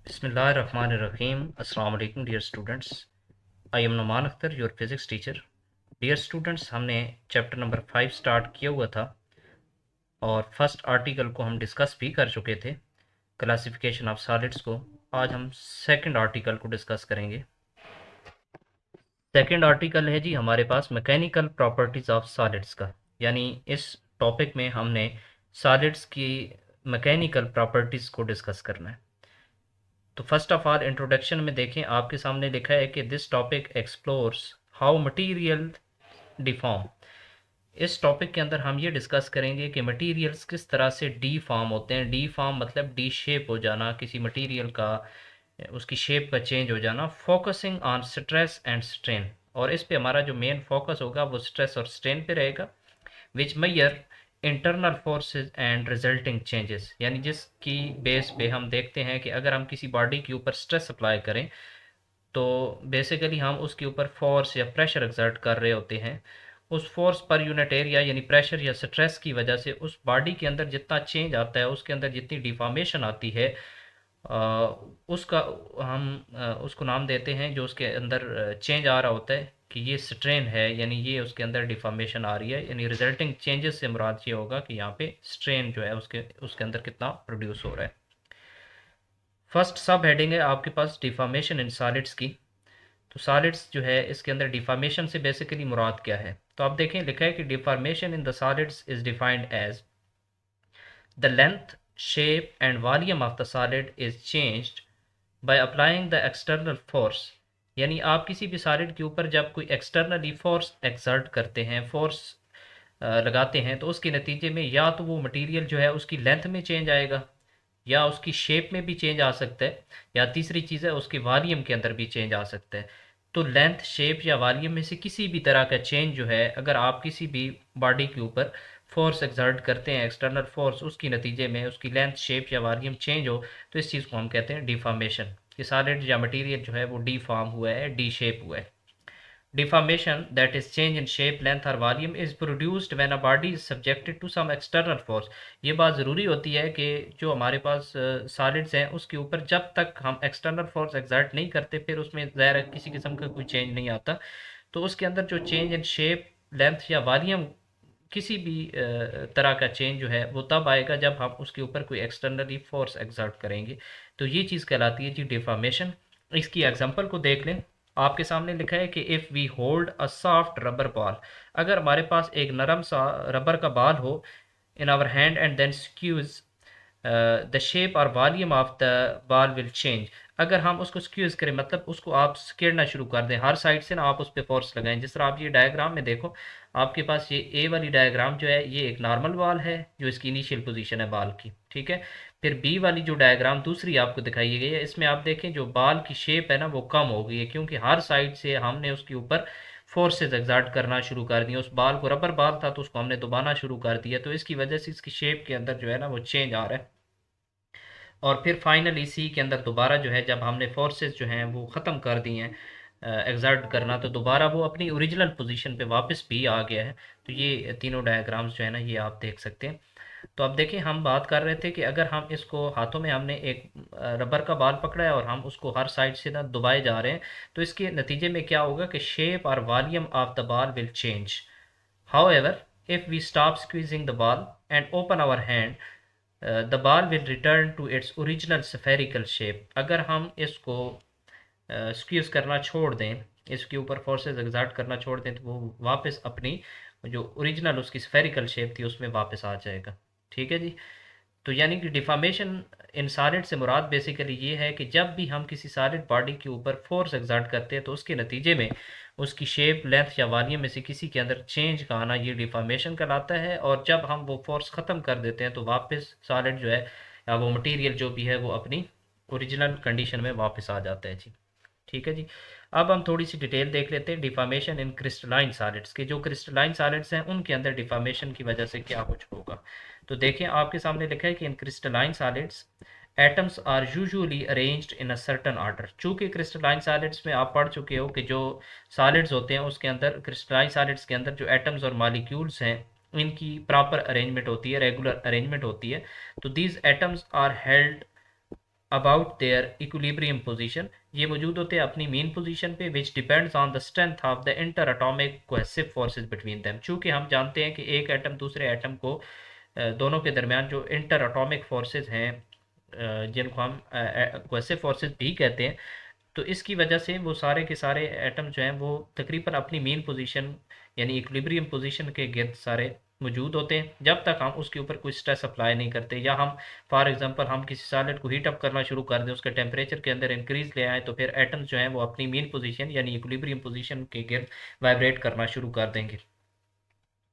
Bismillahirrahmanirrahim. Assalamu alaikum dear students. I am Numan Akhtar, your physics teacher. Dear students, हमने chapter number 5 start किया हुआ था और first article को हम डिस्कस भी कर चुके थे, क्लासिफिकेशन ऑफ सॉलिड्स को। आज हम सेकंड आर्टिकल को डिस्कस करेंगे। सेकंड आर्टिकल है जी हमारे पास मैकेनिकल प्रॉपर्टीज ऑफ सॉलिड्स का, यानी इस टॉपिक में हमने सॉलिड्स की मैकेनिकल प्रॉपर्टीज को डिस्कस करना है। तो फर्स्ट ऑफ ऑल इंट्रोडक्शन में देखें, आपके सामने लिखा है कि this topic explores how material deform. इस टॉपिक के अंदर हम ये डिस्कस करेंगे कि मटेरियल्स किस तरह से डी फॉर्म होते हैं। डी फॉर्म मतलब डी शेप हो जाना किसी मटेरियल का, उसकी शेप का चेंज हो जाना। Focusing on stress and strain, और इस पे हमारा जो मेन फोकस होगा वो स्ट्रेस और स्ट्रेन पे रहेगा। Which major internal forces and resulting changes, यानी जिसकी बेस पे हम देखते हैं कि अगर हम किसी बॉडी के ऊपर स्ट्रेस अप्लाई करें तो बेसिकली हम उसके ऊपर फोर्स या प्रेशर एक्सर्ट कर रहे होते हैं। उस फोर्स पर यूनिट एरिया यानी प्रेशर या स्ट्रेस की वजह से उस बॉडी के अंदर जितना चेंज आता है, उसके अंदर जितनी डिफॉर्मेशन आती है, उसका हम उसको नाम देते हैं, जो उसके अंदर चेंज आ रहा होता है कि ये स्ट्रेन है, यानी ये उसके अंदर डिफॉर्मेशन आ रही है। यानी रिजल्टिंग चेंजेस से मुराद ये होगा कि यहाँ पे स्ट्रेन जो है उसके उसके अंदर कितना प्रोड्यूस हो रहा है। फर्स्ट सब हेडिंग है आपके पास डिफॉर्मेशन इन सॉलिड्स की। तो सॉलिड्स जो है इसके अंदर डिफॉर्मेशन से बेसिकली मुराद क्या है, तो आप देखें लिखा है कि deformation in the solids is defined as the length, shape and volume of the solid is changed by applying the external force. यानी आप किसी भी सॉलिड के ऊपर जब कोई एक्सटर्नली फोर्स एक्सर्ट करते हैं, फोर्स लगाते हैं, तो उसके नतीजे में या तो वो मटेरियल जो है उसकी लेंथ में चेंज आएगा, या उसकी शेप में भी चेंज आ सकता है, या तीसरी चीज़ है उसके वॉल्यूम के अंदर भी चेंज आ सकता है। तो लेंथ, शेप या वॉल्यूम में से किसी भी तरह का चेंज जो है, अगर आप किसी भी बॉडी के ऊपर फोर्स एक्सर्ट करते हैं, एक्सटर्नल फोर्स, उसकी नतीजे में उसकी लेंथ, शेप या वॉल्यूम चेंज हो, तो इस चीज़ को हम कहते हैं डिफॉर्मेशन। कि सॉलिड या मटेरियल जो है वो डी फॉर्म हुआ है, डी शेप हुआ है। Deformation, that is change in shape, length or volume, is produced when a body is subjected to some external force। ये बात ज़रूरी होती है कि जो हमारे पास सॉलिड्स हैं उसके ऊपर जब तक हम एक्सटर्नल फोर्स एक्सर्ट नहीं करते, फिर उसमें ज़ाहिर है किसी किस्म का कोई चेंज नहीं आता। तो उसके अंदर जो चेंज इन शेप, लेंथ या वॉल्यूम, किसी भी तरह का चेंज जो है वो तब आएगा जब हम उसके ऊपर कोई एक्सटर्नली फोर्स एक्सर्ट करेंगे। तो ये चीज़ कहलाती है जी डिफॉर्मेशन। इसकी एग्जांपल को देख लें, आपके सामने लिखा है कि if we hold a soft rubber ball, अगर हमारे पास एक नरम सा रबर का बॉल हो in our hand and then squeeze the shape और volume of the ball will change. अगर हम उसको स्क्यूज करें मतलब उसको आप स्केड़ना शुरू कर दें, हर साइड से ना आप उस पर फोर्स लगाएं। जिस तरह आप ये डायग्राम में देखो, आपके पास ये ए वाली डायग्राम जो है ये एक नॉर्मल बॉल है जो इसकी इनिशियल पोजीशन है बॉल की, ठीक है। फिर बी वाली जो डायग्राम दूसरी आपको दिखाई गई है, इसमें आप देखें जो बॉल की शेप है ना वो कम हो गई है, क्योंकि हर साइड से हमने उसके ऊपर फोर्सेस एग्जर्ट करना शुरू कर दिए। उस बॉल को, रबर बॉल था तो उसको हमने दबाना शुरू कर दिया, तो इसकी वजह से इसकी शेप के अंदर जो है ना वो चेंज आ रहा है। और फिर फाइनली सी के अंदर दोबारा जो है जब हमने फोर्सेस जो हैं वो ख़त्म कर दी हैं एग्जर्ट करना, तो दोबारा वो अपनी ओरिजिनल पोजीशन पे वापस भी आ गया है। तो ये तीनों डायग्राम्स जो है ना ये आप देख सकते हैं। तो अब देखिए, हम बात कर रहे थे कि अगर हम इसको हाथों में हमने एक रबर का बाल पकड़ा है और हम उसको हर साइड से ना दबाए जा रहे हैं, तो इसके नतीजे में क्या होगा कि शेप और volume of the ball will change. However, if we stop squeezing the ball and open our hand, the ball will return to its original spherical shape. अगर हम इसको स्क्यूज करना छोड़ दें, इसके ऊपर फोर्सेस एग्जर्ट करना छोड़ दें, तो वो वापस अपनी जो ओरिजिनल उसकी स्फेरिकल शेप थी उसमें वापस आ जाएगा। ठीक है जी। तो यानी कि डिफॉर्मेशन इन सॉलिड से मुराद बेसिकली ये है कि जब भी हम किसी सॉलिड बॉडी के ऊपर फोर्स एग्जर्ट करते हैं तो उसके नतीजे में उसकी शेप, लेंथ या वॉल्यूम में से किसी के अंदर चेंज का आना ये डिफॉर्मेशन कहलाता है। और जब हम वो फोर्स ख़त्म कर देते हैं तो वापस सॉलिड जो है या वो मटेरियल जो भी है वो अपनी ओरिजिनल कंडीशन में वापस आ जाता है जी। ठीक है जी। अब हम थोड़ी सी डिटेल देख लेते हैं डिफॉर्मेशन इन क्रिस्टलाइन सॉलिड्स के। जो क्रिस्टलाइन सॉलिड्स हैं उनके अंदर डिफॉर्मेशन की वजह से क्या कुछ होगा। तो देखिए, आपके सामने लिखा है कि in crystalline solids atoms are usually arranged in a certain order. चूंकि क्रिस्टलाइन सॉलिड्स में आप पढ़ चुके हो कि जो सॉलिड्स होते हैं उसके अंदर, क्रिस्टलाइन सॉलिड्स के अंदर जो एटम्स और मॉलिक्यूल्स हैं इनकी प्रॉपर अरेंजमेंट होती है, रेगुलर अरेंजमेंट होती है। तो these atoms are held about their equilibrium position, ये मौजूद होते हैं अपनी मेन पोजीशन पे, which depends on the strength of the inter atomic cohesive forces between them. चूंकि हम जानते हैं कि एक एटम दूसरे एटम को दोनों के दरमियान जो इंटर अटोमिक फोर्सेस हैं, जिनको हम कोहेसिव फोर्सेस भी कहते हैं, तो इसकी वजह से वो सारे के सारे एटम जो हैं वो तकरीबन अपनी मेन पोजीशन यानी इक्विलिब्रियम पोजीशन के गिर्द सारे मौजूद होते हैं, जब तक हम उसके ऊपर कोई स्ट्रेस अप्लाई नहीं करते, या हम फॉर एग्जांपल हम किसी सॉलिड को हीट अप करना शुरू कर दें, उसके टेम्परेचर के अंदर इंक्रीज ले आए, तो फिर एटम्स जो हैं वो अपनी मेन पोजीशन यानी इक्विलिब्रियम पोजीशन के गिर्द वाइब्रेट करना शुरू कर देंगे।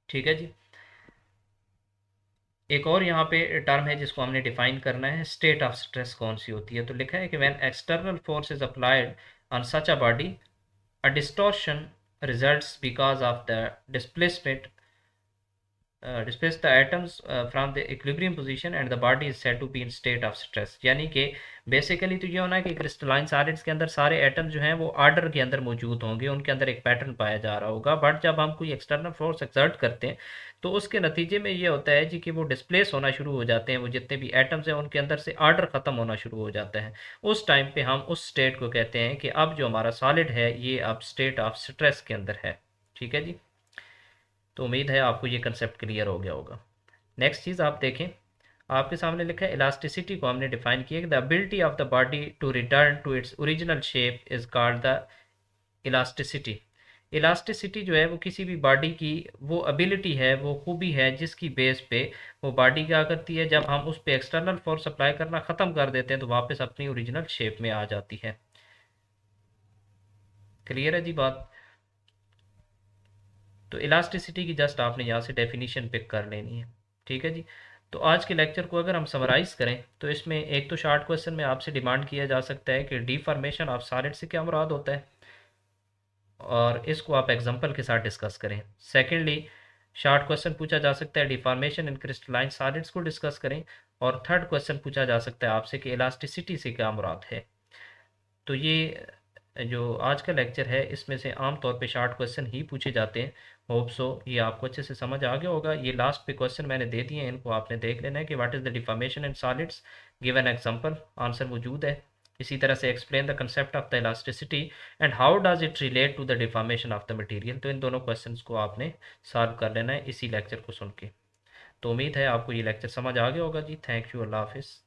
ठीक है जी। एक और यहाँ पे टर्म है जिसको हमने डिफाइन करना है, स्टेट ऑफ स्ट्रेस कौन सी होती है। तो लिखा है कि when external force is applied on such a body, a distortion results because of the displace the atoms from the equilibrium position and the body is said to be in state of stress। यानी कि basically तो ये होना है कि crystalline solids के अंदर सारे एटम जो हैं वो ऑर्डर के अंदर मौजूद होंगे, उनके अंदर एक पैटर्न पाया जा रहा होगा, बट जब हम कोई एक्सटर्नल फोर्स एक्सर्ट करते हैं तो उसके नतीजे में ये होता है जी कि वो डिस्प्लेस होना शुरू हो जाते हैं, वो जितने भी एटम्स हैं उनके अंदर से ऑर्डर ख़त्म होना शुरू हो जाता है। उस टाइम पे हम उस स्टेट को कहते हैं कि अब जो हमारा सॉलिड है ये अब स्टेट ऑफ स्ट्रेस के अंदर है। ठीक है जी। तो उम्मीद है आपको ये कंसेप्ट क्लियर हो गया होगा। नेक्स्ट चीज़ आप देखें, आपके सामने लिखा है इलास्टिसिटी को हमने डिफाइन किया कि the ability of the body to return to its original shape is called the elasticity. Elasticity जो है वो किसी भी बॉडी की वो एबिलिटी है, वो खूबी है जिसकी बेस पे वो बॉडी क्या करती है, जब हम उस पर एक्सटर्नल फोर्स अप्लाई करना ख़त्म कर देते हैं तो वापस अपनी ओरिजिनल शेप में आ जाती है। क्लियर है जी बात। तो इलास्टिसिटी की जस्ट आपने यहाँ से डेफिनेशन पिक कर लेनी है। ठीक है जी। तो आज के लेक्चर को अगर हम समराइज़ करें तो इसमें एक तो शॉर्ट क्वेश्चन में आपसे डिमांड किया जा सकता है कि डिफॉर्मेशन ऑफ सॉलिड से क्या मुराद होता है, और इसको आप एग्जांपल के साथ डिस्कस करें। सेकेंडली, शॉर्ट क्वेश्चन पूछा जा सकता है डिफॉर्मेशन इन क्रिस्टलाइन सॉलिड्स को डिस्कस करें। और थर्ड क्वेश्चन पूछा जा सकता है आपसे कि इलास्टिसिटी से क्या मुराद है। तो ये जो आज का लेक्चर है इसमें से आम तौर पे शॉर्ट क्वेश्चन ही पूछे जाते हैं। होप सो ये आपको अच्छे से समझ आ गया होगा। ये लास्ट पे क्वेश्चन मैंने दे दिए हैं, इनको आपने देख लेना है कि what is the deformation in solids, give an example, answer मौजूद है। इसी तरह से explain the concept of the elasticity and how does it relate to the deformation of the material. तो इन दोनों क्वेश्चंस को आपने सॉल्व कर लेना है इसी लेक्चर को सुन के। तो उम्मीद है आपको ये लेक्चर समझ आ गया होगा जी। थैंक यू, अल्लाह हाफिज़।